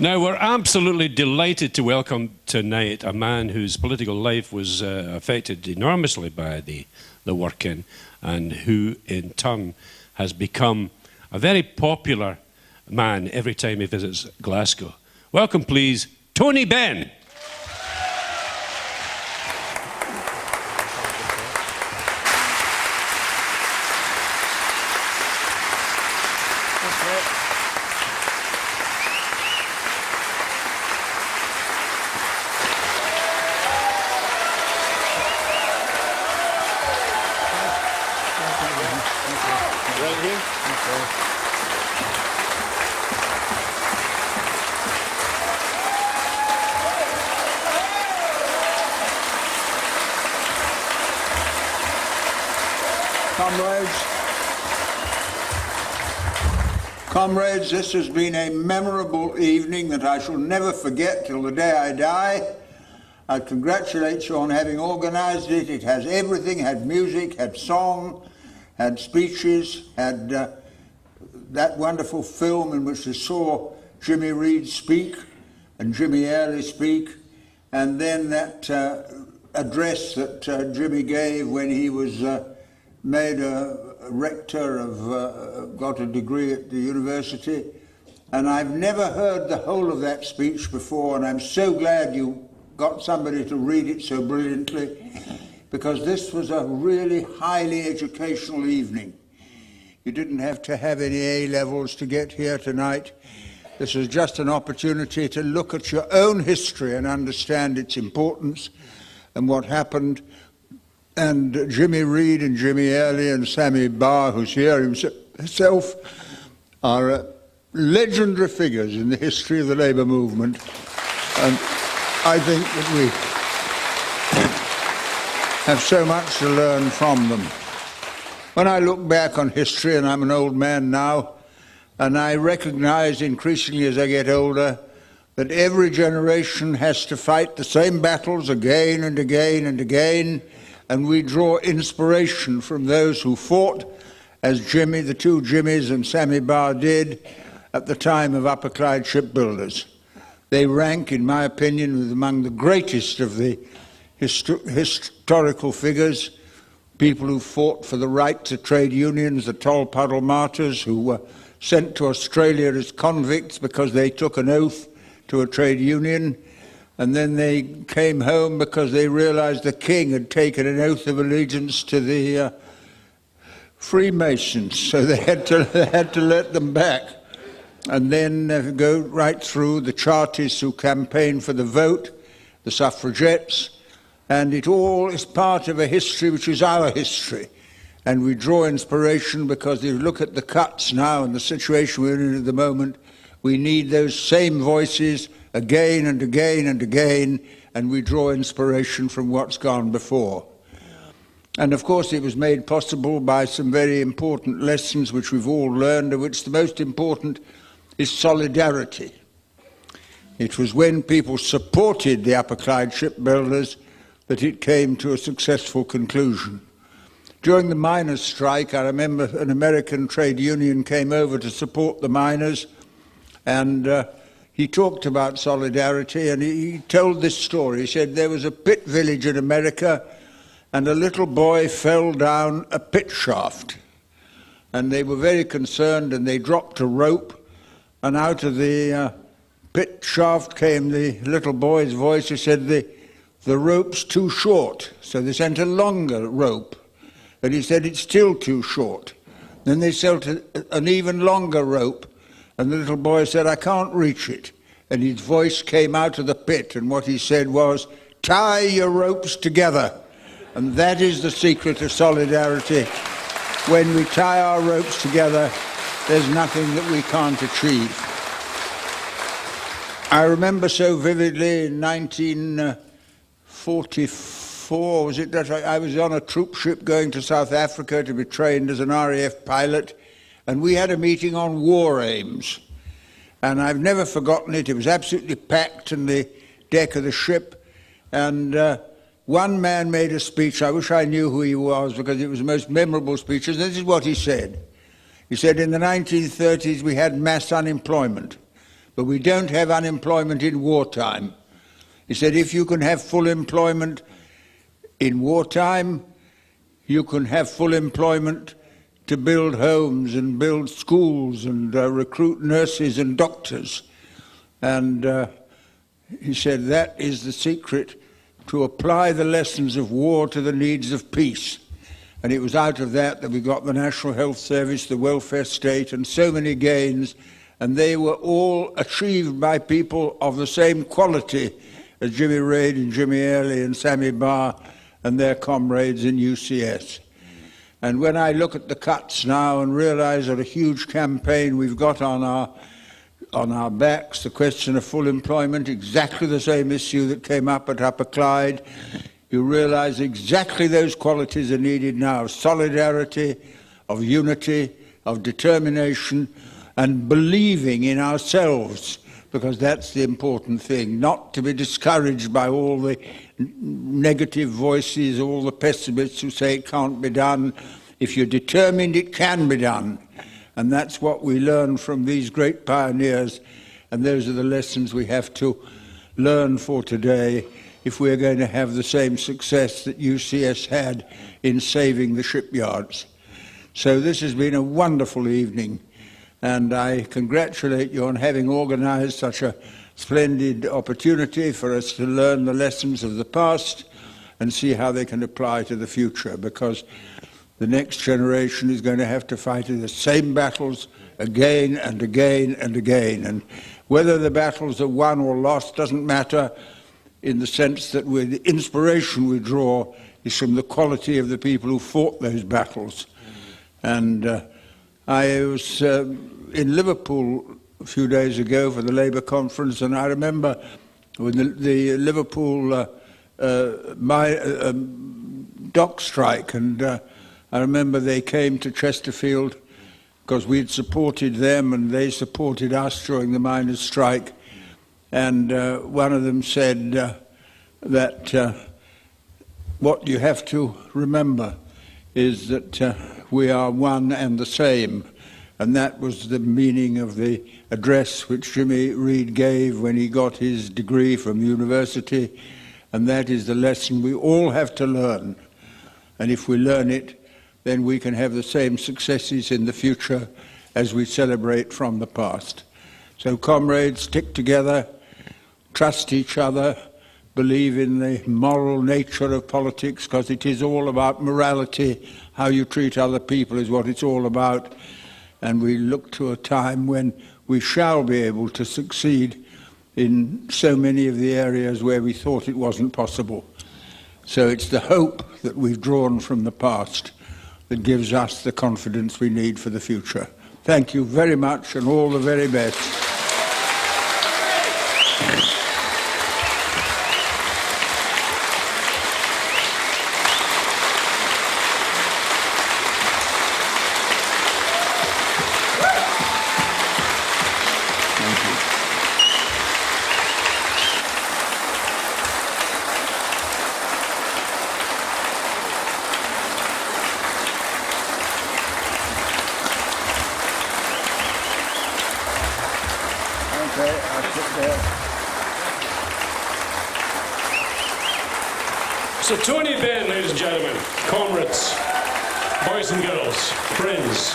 Now, we're absolutely delighted to welcome tonight a man whose political life was affected enormously by the work-in, and who in turn has become a very popular man every time he visits Glasgow. Welcome, please, Tony Benn. Right here? Okay. Comrades, this has been a memorable evening that I shall never forget till the day I die. I congratulate you on having organised it. It has everything, had music, had song, had speeches, had that wonderful film in which we saw Jimmy REID speak and Jimmy Early speak, and then that address that Jimmy gave when he was made a rector of, got a degree at the university. And I've never heard the whole of that speech before, and I'm so glad you got somebody to read it so brilliantly, because this was a really highly educational evening. You didn't have to have any A-levels to get here tonight. This was just an opportunity to look at your own history and understand its importance and what happened. And Jimmy REID and Jimmy Early and Sammy Barr, who's here himself, are legendary figures in the history of the Labour movement. And I think that we have so much to learn from them. When I look back on history, and I'm an old man now, and I recognise increasingly as I get older that every generation has to fight the same battles again and again and again, and we draw inspiration from those who fought, as Jimmy, the two Jimmys and Sammy Barr did at the time of Upper Clyde shipbuilders. They rank, in my opinion, among the greatest of the historical figures, people who fought for the right to trade unions, the Tolpuddle martyrs, who were sent to Australia as convicts because they took an oath to a trade union, and then they came home because they realized the king had taken an oath of allegiance to the Freemasons, so they had to let them back. And then go right through the Chartists who campaigned for the vote, the suffragettes, and it all is part of a history which is our history. And we draw inspiration because if you look at the cuts now and the situation we're in at the moment, we need those same voices again and again and again, and we draw inspiration from what's gone before. And of course it was made possible by some very important lessons which we've all learned, of which the most important is solidarity. It was when people supported the Upper Clyde shipbuilders that it came to a successful conclusion. During the miners' strike, I remember an American trade union came over to support the miners, and he talked about solidarity, and he told this story. He said there was a pit village in America, and a little boy fell down a pit shaft, and they were very concerned, and they dropped a rope, and out of the pit shaft came the little boy's voice who said, the rope's too short. So they sent a longer rope, and he said, it's still too short. Then they sent an even longer rope, and the little boy said, I can't reach it. And his voice came out of the pit, and what he said was, tie your ropes together. And that is the secret of solidarity. When we tie our ropes together, there's nothing that we can't achieve. I remember so vividly in 1944, was it that I was on a troop ship going to South Africa to be trained as an RAF pilot, and we had a meeting on war aims. And I've never forgotten it. It was absolutely packed in the deck of the ship, and one man made a speech. I wish I knew who he was, because it was the most memorable speech, and this is what he said. He said, in the 1930s we had mass unemployment. but we don't have unemployment in wartime. He said, if you can have full employment in wartime, you can have full employment to build homes and build schools and recruit nurses and doctors. And he said that is the secret to apply the lessons of war to the needs of peace. And it was out of that that we got the National Health Service, the welfare state, and so many gains. And they were all achieved by people of the same quality as Jimmy Reid and Jimmy Earley and Sammy Barr and their comrades in UCS. And when I look at the cuts now and realise what a huge campaign we've got on our backs, the question of full employment, exactly the same issue that came up at Upper Clyde, you realise exactly those qualities are needed now: solidarity, of unity, of determination, and believing in ourselves, because that's the important thing, not to be discouraged by all the negative voices, all the pessimists who say it can't be done. If you're determined, it can be done. And that's what we learn from these great pioneers, and those are the lessons we have to learn for today if we're going to have the same success that UCS had in saving the shipyards. So this has been a wonderful evening, and I congratulate you on having organised such a splendid opportunity for us to learn the lessons of the past and see how they can apply to the future, because the next generation is going to have to fight the same battles again and again and again. And whether the battles are won or lost doesn't matter, in the sense that the inspiration we draw is from the quality of the people who fought those battles. And I was in Liverpool a few days ago for the Labour conference, and I remember when the Liverpool dock strike, and I remember they came to Chesterfield because we'd supported them and they supported us during the miners' strike. And one of them said that what you have to remember is that we are one and the same. And that was the meaning of the address which Jimmy Reid gave when he got his degree from university. And that is the lesson we all have to learn. And if we learn it, then we can have the same successes in the future as we celebrate from the past. So comrades, stick together, trust each other, believe in the moral nature of politics, because it is all about morality. How you treat other people is what it's all about. And we look to a time when we shall be able to succeed in so many of the areas where we thought it wasn't possible. So it's the hope that we've drawn from the past that gives us the confidence we need for the future. Thank you very much, and all the very best. So Tony Benn, ladies and gentlemen, comrades, boys and girls, friends,